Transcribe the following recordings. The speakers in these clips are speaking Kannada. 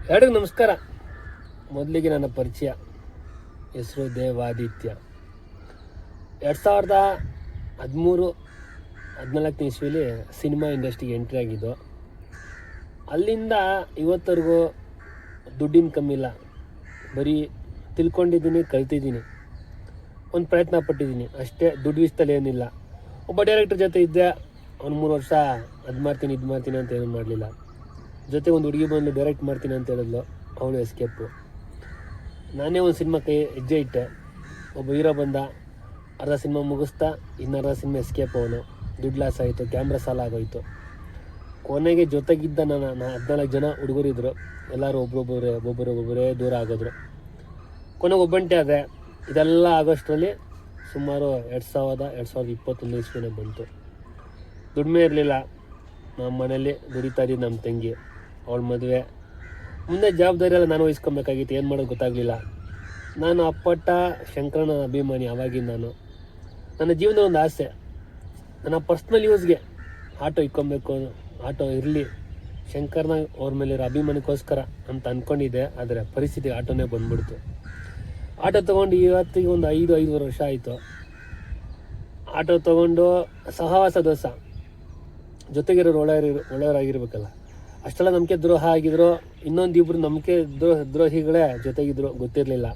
ಎಲ್ಲರಿಗೂ ನಮಸ್ಕಾರ. ಮೊದಲಿಗೆ ನನ್ನ ಪರಿಚಯ, ಹೆಸರು ದೇವಾದಿತ್ಯ. 2013-14 ಇಸ್ವಿಲಿ ಸಿನಿಮಾ ಇಂಡಸ್ಟ್ರಿಗೆ ಎಂಟ್ರಿ ಆಗಿದ್ದು. ಅಲ್ಲಿಂದ ಇವತ್ತರೆಗೂ ದುಡ್ಡಿನ ಕಮ್ಮಿಲ್ಲ. ಬರೀ ತಿಳ್ಕೊಂಡಿದ್ದೀನಿ, ಕಲ್ತಿದ್ದೀನಿ, ಒಂದು ಪ್ರಯತ್ನ ಪಟ್ಟಿದ್ದೀನಿ ಅಷ್ಟೇ. ದುಡ್ಡು ವಿಷಯದಲ್ಲಿ ಏನಿಲ್ಲ. ಒಬ್ಬ ಡೈರೆಕ್ಟರ್ ಜೊತೆ ಇದ್ದೆ, ಅವ್ನು 3 ವರ್ಷ ಅದು ಮಾಡ್ತೀನಿ ಇದು ಮಾಡ್ತೀನಿ ಅಂತ ಏನೂ ಮಾಡಲಿಲ್ಲ. ಜೊತೆ ಒಂದು ಹುಡುಗಿ ಬಂದು ಡೈರೆಕ್ಟ್ ಮಾಡ್ತೀನಿ ಅಂತ ಹೇಳಿದ್ಲು, ಅವಳು ಎಸ್ಕೇಪು. ನಾನೇ ಒಂದು ಸಿನಿಮಾಕ್ಕೆ ಹೆಜ್ಜೆ ಇಟ್ಟೆ. ಒಬ್ಬ ಹೀರೋ ಬಂದ, ಅರ್ಧ ಸಿನಿಮಾ ಮುಗಿಸ್ತಾ, ಇನ್ನರ್ಧ ಸಿನಿಮಾ ಎಸ್ಕೇಪ್. ಅವನು ದುಡ್ಡು ಲಾಸ್ ಆಯಿತು, ಕ್ಯಾಮ್ರಾ ಸಾಲ ಆಗೋಯಿತು. ಕೊನೆಗೆ ಜೊತೆಗಿದ್ದ ನಾನು 14 ಜನ ಹುಡುಗರಿದ್ದರು. ಎಲ್ಲರೂ ಒಬ್ಬೊಬ್ಬರೇ ದೂರ ಆಗೋದ್ರು. ಕೊನೆಗೆ ಒಬ್ಬಂಟೆ ಆದೆ. ಇದೆಲ್ಲ ಆಗೋಷ್ಟರಲ್ಲಿ ಸುಮಾರು 2021 ಇಸ್ವಿನೇ ಬಂತು. ದುಡಿಮೆ ಇರಲಿಲ್ಲ. ನಮ್ಮ ಮನೇಲಿ ದುಡಿತಾ ಇದ್ದಿದ್ದು ನಮ್ಮ ತಂಗಿ, ಅವಳ ಮದುವೆ. ಮುಂದೆ ಜವಾಬ್ದಾರಿ ಎಲ್ಲ ನಾನು ವಹಿಸ್ಕೊಬೇಕಾಗಿತ್ತು. ಏನು ಮಾಡೋದು ಗೊತ್ತಾಗಲಿಲ್ಲ. ನಾನು ಅಪ್ಪಟ್ಟ ಶಂಕರನ ಅಭಿಮಾನಿ ಆವಾಗಿಂದ. ನನ್ನ ಜೀವನದ ಒಂದು ಆಸೆ, ನನ್ನ ಪರ್ಸ್ನಲ್ ಯೂಸ್ಗೆ ಆಟೋ ಇಕ್ಕೊಬೇಕು, ಆಟೋ ಇರಲಿ, ಶಂಕರ್ನ ಅವ್ರ ಮೇಲಿರೋ ಅಭಿಮಾನಕ್ಕೋಸ್ಕರ ಅಂತ ಅಂದ್ಕೊಂಡಿದ್ದೆ. ಆದರೆ ಪರಿಸ್ಥಿತಿ ಆಟೋನೇ ಬಂದ್ಬಿಡ್ತು. ಆಟೋ ತೊಗೊಂಡು ಇವತ್ತಿಗೆ ಒಂದು 5-5.5 ವರ್ಷ ಆಯಿತು. ಆಟೋ ತೊಗೊಂಡು ಸಹವಾಸ ದೋಷ, ಜೊತೆಗಿರೋರು ಒಳ್ಳೆಯವರಾಗಿರ್ಬೇಕಲ್ಲ. ಅಷ್ಟೆಲ್ಲ ನಂಬಿಕೆ ದ್ರೋಹ ಆಗಿದ್ರು. ಇನ್ನೊಂದಿಬ್ಬರು ನಂಬಿಕೆ ದ್ರೋಹಿಗಳೇ ಜೊತೆಗಿದ್ರು, ಗೊತ್ತಿರಲಿಲ್ಲ.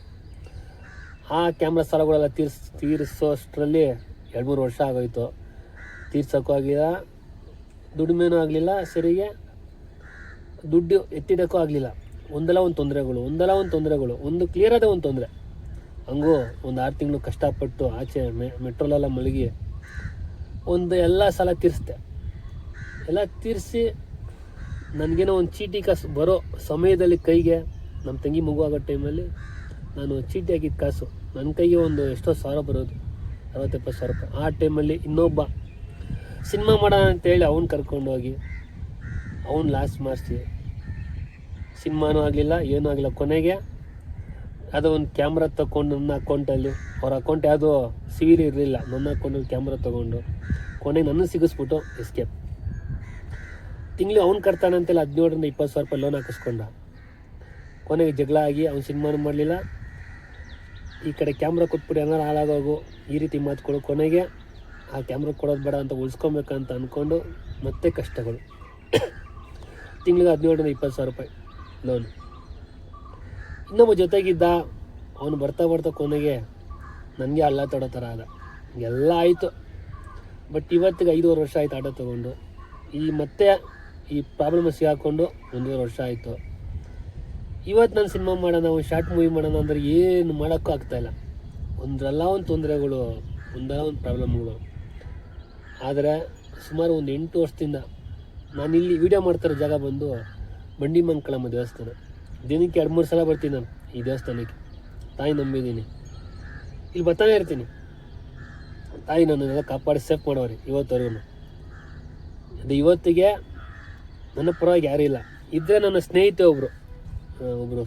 ಆ ಕ್ಯಾಮ್ರಾ ಸಾಲಗಳೆಲ್ಲ ತೀರಿಸೋಷ್ಟರಲ್ಲಿ 2-3 ವರ್ಷ ಆಗೋಯ್ತು. ತೀರ್ಸೋಕ್ಕೂ ಆಗಲಿಲ್ಲ, ದುಡಿಮೆನೂ ಆಗಲಿಲ್ಲ, ಸರಿಗೆ ದುಡ್ಡು ಎತ್ತಿಡೋಕ್ಕೂ ಆಗಲಿಲ್ಲ. ಒಂದಲ್ಲ ಒಂದು ತೊಂದರೆಗಳು, ಒಂದು ಕ್ಲಿಯರ್ ಆದ ಒಂದು ತೊಂದರೆ. ಹಂಗೂ ಒಂದು 6 ತಿಂಗಳು ಕಷ್ಟಪಟ್ಟು ಆಚೆ ಮೆಟ್ರೋಲೆಲ್ಲ ಮಲಗಿ ಎಲ್ಲ ಸಾಲ ತೀರಿಸ್ದೆ. ಎಲ್ಲ ತೀರಿಸಿ ನನಗೇನೋ ಒಂದು ಚೀಟಿ ಕಾಸು ಬರೋ ಸಮಯದಲ್ಲಿ ಕೈಗೆ, ನಮ್ಮ ತಂಗಿ ಮಗು ಆಗೋ ಟೈಮಲ್ಲಿ ನಾನು ಚೀಟಿ ಹಾಕಿದ ಕಾಸು ನನ್ನ ಕೈಗೆ ಒಂದು ಎಷ್ಟೋ ಸಾವಿರ ಬರೋದು, 60-70 ರೂಪಾಯಿ. ಆ ಟೈಮಲ್ಲಿ ಇನ್ನೊಬ್ಬ ಸಿನಿಮಾ ಮಾಡೋಣ ಅಂತೇಳಿ ಅವ್ನು ಕರ್ಕೊಂಡೋಗಿ ಅವ್ನು ಲಾಸ್ ಮಾಡಿಸಿ ಸಿನಿಮಾನೂ ಆಗಲಿಲ್ಲ, ಏನೂ ಆಗಲಿಲ್ಲ. ಕೊನೆಗೆ ಯಾವುದೋ ಒಂದು ಕ್ಯಾಮ್ರಾ ತೊಗೊಂಡು ನನ್ನ ಅಕೌಂಟಲ್ಲಿ, ಅವ್ರ ಅಕೌಂಟ್ ಯಾವುದೋ ಸಿವಿಲ್ ಇರಲಿಲ್ಲ, ನನ್ನ ಅಕೌಂಟಲ್ಲಿ ಕ್ಯಾಮ್ರಾ ತೊಗೊಂಡು ಕೊನೆಗೆ ನನ್ನ ಸಿಗಿಸ್ಬಿಟ್ಟು ಎಸ್ಕೇಪ್. ತಿಂಗಳು ಅವ್ನು ಕಟ್ತಾನಂತೆಲ್ಲ 17-20 ಸಾವಿರ ರೂಪಾಯಿ ಲೋನ್ ಹಾಕಿಸ್ಕೊಂಡ. ಕೊನೆಗೆ ಜಗಳ ಆಗಿ ಅವ್ನು ಸಿನಿಮಾನು ಮಾಡಲಿಲ್ಲ. ಈ ಕಡೆ ಕ್ಯಾಮ್ರಾ ಕೊಟ್ಬಿಟ್ಟು ಏನಾರು ಹಾಳಾಗೋಗು, ಈ ರೀತಿ ಮಾತುಗಳು. ಕೊನೆಗೆ ಆ ಕ್ಯಾಮ್ರಾ ಕೊಡೋದು ಬೇಡ ಅಂತ ಉಳಿಸ್ಕೊಬೇಕಂತ ಅಂದ್ಕೊಂಡು ಮತ್ತೆ ಕಷ್ಟಗಳು. ತಿಂಗಳಿಗೆ 17-20 ಸಾವಿರ ರೂಪಾಯಿ ಲೋನು. ಇನ್ನೊಬ್ಬ ಜೊತೆಗಿದ್ದ, ಅವನು ಬರ್ತಾ ಕೊನೆಗೆ ನನಗೆ ಹಳ್ಳ ತೊಡೋ ಥರ ಆದ. ಎಲ್ಲ ಆಯಿತು. ಬಟ್ ಇವತ್ತಿಗೆ 5.5 ವರ್ಷ ಆಯಿತು ಆಟೋ ತೊಗೊಂಡು. ಮತ್ತೆ ಈ ಪ್ರಾಬ್ಲಮ್ ಸಿಗಾಕೊಂಡು 1.5 ವರ್ಷ ಆಯಿತು. ಇವತ್ತು ನಾನು ಸಿನಿಮಾ ಮಾಡೋಣ, ಒಂದು ಶಾರ್ಟ್ ಮೂವಿ ಮಾಡೋಣ ಅಂದರೆ ಏನು ಮಾಡೋಕ್ಕೂ ಆಗ್ತಾಯಿಲ್ಲ. ಒಂದಲ್ಲ ಒಂದು ತೊಂದರೆಗಳು, ಒಂದಲ್ಲ ಒಂದು ಪ್ರಾಬ್ಲಮ್ಗಳು. ಆದರೆ ಸುಮಾರು ಒಂದು 8 ವರ್ಷದಿಂದ ನಾನಿಲ್ಲಿ ವೀಡಿಯೋ ಮಾಡ್ತಿರೋ ಜಾಗ ಬಂದು ಬಂಡಿ ಮಂಕಳಮ್ಮ ದೇವಸ್ಥಾನ. ದಿನಕ್ಕೆ 2-3 ಸಲ ಬರ್ತೀನಿ ನಾನು ಈ ದೇವಸ್ಥಾನಕ್ಕೆ. ತಾಯಿ ನಂಬಿದ್ದೀನಿ, ಇಲ್ಲಿ ಬರ್ತಾನೆ ಇರ್ತೀನಿ. ತಾಯಿ ನನ್ನೆಲ್ಲ ಕಾಪಾಡಿ ಸೇಫ್ ಮಾಡೋರಿ ಇವತ್ತವರೆಗೂ. ಅದು ಇವತ್ತಿಗೆ ನನ್ನ ಪರವಾಗಿ ಯಾರೂ ಇಲ್ಲ. ಇದ್ದರೆ ನನ್ನ ಸ್ನೇಹಿತೆ ಒಬ್ಬರು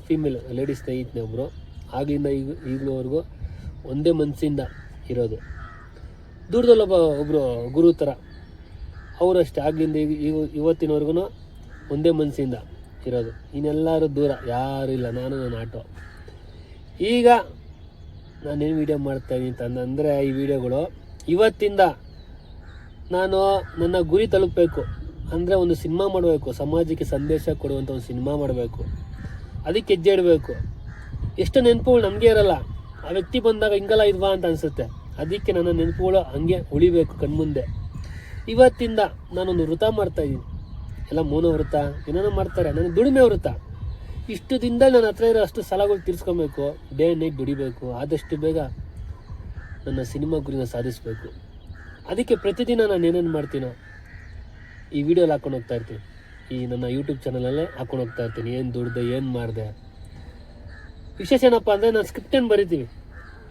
ಫೀಮೇಲ್ ಲೇಡಿ ಸ್ನೇಹಿತನೇ ಒಬ್ಬರು, ಆಗಲಿಂದ ಈಗಲೂವರೆಗೂ ಒಂದೇ ಮನಸ್ಸಿಂದ ಇರೋದು. ದೂರದಲ್ಲಿ ಒಬ್ಬರು ಗುರು ಥರ, ಅವರು ಅಷ್ಟೇ ಆಗಲಿಂದ ಇವತ್ತಿನವರೆಗೂ ಒಂದೇ ಮನಸ್ಸಿಂದ ಇರೋದು. ಇನ್ನೆಲ್ಲರೂ ದೂರ, ಯಾರೂ ಇಲ್ಲ. ನನ್ನ ಆಟೋ. ಈಗ ನಾನೇನು ವೀಡಿಯೋ ಮಾಡ್ತಾಯಿದ್ದೀನಿ ಅಂತಂದರೆ, ಈ ವಿಡಿಯೋಗಳು ಇವತ್ತಿಂದ ನಾನು ನನ್ನ ಗುರಿ ತಲುಪಬೇಕು ಅಂದರೆ ಒಂದು ಸಿನಿಮಾ ಮಾಡಬೇಕು, ಸಮಾಜಕ್ಕೆ ಸಂದೇಶ ಕೊಡುವಂಥ ಒಂದು ಸಿನಿಮಾ ಮಾಡಬೇಕು. ಅದಕ್ಕೆ ಹೆಜ್ಜೆ ಇಡಬೇಕು. ಎಷ್ಟು ನೆನಪುಗಳು ನಮಗೆ ಇರಲ್ಲ, ಆ ವ್ಯಕ್ತಿ ಬಂದಾಗ ಹಿಂಗಲ್ಲ ಇದ್ವಾ ಅಂತ ಅನಿಸುತ್ತೆ. ಅದಕ್ಕೆ ನನ್ನ ನೆನಪುಗಳು ಹಂಗೆ ಉಳಿಬೇಕು ಕಣ್ಮುಂದೆ. ಇವತ್ತಿಂದ ನಾನೊಂದು ವೃತ ಮಾಡ್ತಾಯಿದ್ದೀನಿ. ಎಲ್ಲ ಮೌನ ವೃತ ಏನೇನೋ ಮಾಡ್ತಾರೆ, ನನಗೆ ದುಡಿಮೆ ವೃತ. ಇಷ್ಟು ದಿನದಲ್ಲಿ ನನ್ನ ಹತ್ರ ಇರೋ ಅಷ್ಟು ಸಾಲಗಳು ತೀರಿಸ್ಕೊಬೇಕು. ಡೇ ನೈಟ್ ದುಡಿಬೇಕು. ಆದಷ್ಟು ಬೇಗ ನನ್ನ ಸಿನಿಮಾ ಗುರಿನ ಸಾಧಿಸಬೇಕು. ಅದಕ್ಕೆ ಪ್ರತಿದಿನ ನಾನು ಏನೇನು ಮಾಡ್ತೀನೋ ಈ ವಿಡಿಯೋಲಿ ಹಾಕೊಂಡು ಹೋಗ್ತಾ ಇರ್ತೀನಿ. ಈ ನನ್ನ ಯೂಟ್ಯೂಬ್ ಚಾನಲಲ್ಲೇ ಹಾಕೊಂಡು ಹೋಗ್ತಾ ಇರ್ತೀನಿ. ಏನು ದುಡ್ದೆ, ಏನು ಮಾಡಿದೆ. ವಿಶೇಷ ಏನಪ್ಪ ಅಂದರೆ, ನಾನು ಸ್ಕ್ರಿಪ್ಟನ್ನು ಬರಿತೀವಿ,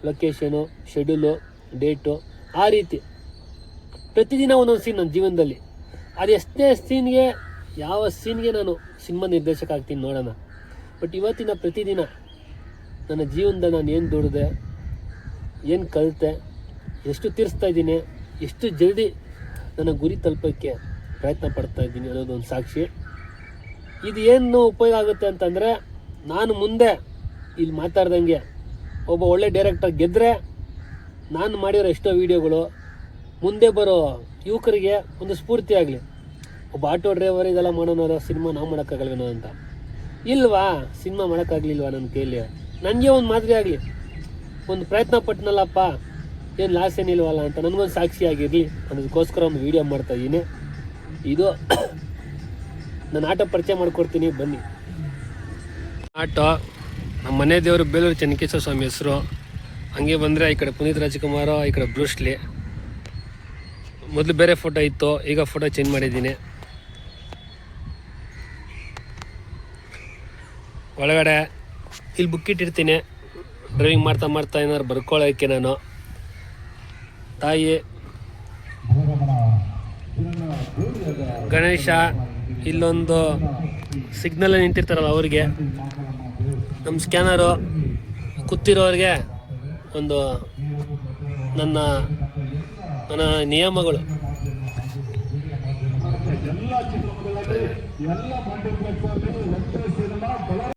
ಲೊಕೇಶನು, ಶೆಡ್ಯೂಲು, ಡೇಟು, ಆ ರೀತಿ ಪ್ರತಿದಿನ ಒಂದೊಂದು ಸೀನ್ ನನ್ನ ಜೀವನದಲ್ಲಿ. ಅದು ಎಷ್ಟೇ ಸೀನ್ಗೆ, ಯಾವ ಸೀನ್ಗೆ ನಾನು ಸಿನಿಮಾ ನಿರ್ದೇಶಕ ಆಗ್ತೀನಿ ನೋಡೋಣ. ಬಟ್ ಇವತ್ತಿನ ಪ್ರತಿದಿನ ನನ್ನ ಜೀವನದಲ್ಲಿ ನಾನು ಏನು ದುಡಿದೆ, ಏನು ಕಲಿತೆ, ಎಷ್ಟು ತೀರಿಸ್ತಾ ಇದ್ದೀನಿ, ಎಷ್ಟು ಜಲ್ದಿ ನನ್ನ ಗುರಿ ತಲುಪೋಕ್ಕೆ ಪ್ರಯತ್ನ ಪಡ್ತಾ ಇದ್ದೀನಿ ಅನ್ನೋದೊಂದು ಸಾಕ್ಷಿ. ಇದು ಏನು ಉಪಯೋಗ ಆಗುತ್ತೆ ಅಂತಂದರೆ, ನಾನು ಮುಂದೆ ಇಲ್ಲಿ ಮಾತಾಡ್ದಂಗೆ ಒಬ್ಬ ಒಳ್ಳೆ ಡೈರೆಕ್ಟರ್ ಗೆದ್ದರೆ ನಾನು ಮಾಡಿರೋ ಎಷ್ಟೋ ವೀಡಿಯೋಗಳು ಮುಂದೆ ಬರೋ ಯುವಕರಿಗೆ ಒಂದು ಸ್ಫೂರ್ತಿ ಆಗಲಿ. ಒಬ್ಬ ಆಟೋ ಡ್ರೈವರ್ ಇದೆಲ್ಲ ಮಾಡೋಣ, ಸಿನಿಮಾ ನಾವು ಮಾಡೋಕ್ಕಾಗಲ್ವೇನೋ ಅಂತ. ಇಲ್ವಾ, ಸಿನಿಮಾ ಮಾಡೋಕ್ಕಾಗಲಿಲ್ವಾ ನನ್ನ ಕೈಲಿ, ನನಗೆ ಒಂದು ಮಾದರಿ ಆಗಲಿ, ಒಂದು ಪ್ರಯತ್ನ ಪಟ್ಟನಲ್ಲಪ್ಪ, ಏನು ಲಾಸ್ ಏನಿಲ್ವಲ್ಲ ಅಂತ ನನಗೊಂದು ಸಾಕ್ಷಿ ಆಗಿರಲಿ ಅನ್ನೋದಕ್ಕೋಸ್ಕರ ಒಂದು ವೀಡಿಯೋ ಮಾಡ್ತಾಯಿದ್ದೀನಿ. ಇದು ನಾನು ಆಟೋ ಪರಿಚಯ ಮಾಡಿಕೊಡ್ತೀನಿ, ಬನ್ನಿ. ಆಟೋ ನಮ್ಮ ಮನೆ ದೇವರು ಬೇಲೂರು ಚೆನ್ನಕೇಶವ ಸ್ವಾಮಿ ಹೆಸರು. ಹಂಗೆ ಬಂದರೆ ಈ ಕಡೆ ಪುನೀತ್ ರಾಜ್ಕುಮಾರ್, ಈ ಕಡೆ ಬ್ರೂಸ್ಲಿ. ಮೊದಲು ಬೇರೆ ಫೋಟೋ ಇತ್ತು, ಈಗ ಫೋಟೋ ಚೇಂಜ್ ಮಾಡಿದ್ದೀನಿ. ಒಳಗಡೆ ಇಲ್ಲಿ ಬುಕ್ ಇಟ್ಟಿರ್ತೀನಿ, ಡ್ರೈವಿಂಗ್ ಮಾಡ್ತಾ ಏನಾದ್ರು ಬರ್ಕೊಳ್ಳೋಕ್ಕೆ. ನಾನು ತಾಯಿ ಗಣೇಶ, ಇಲ್ಲೊಂದು ಸಿಗ್ನಲ್ ನಿಂತಿರ್ತಾರಲ್ಲ ಅವ್ರಿಗೆ, ನಮ್ಮ ಸ್ಕ್ಯಾನರು, ಕೂತಿರೋರಿಗೆ ಒಂದು ನನ್ನ ನಿಯಮಗಳು.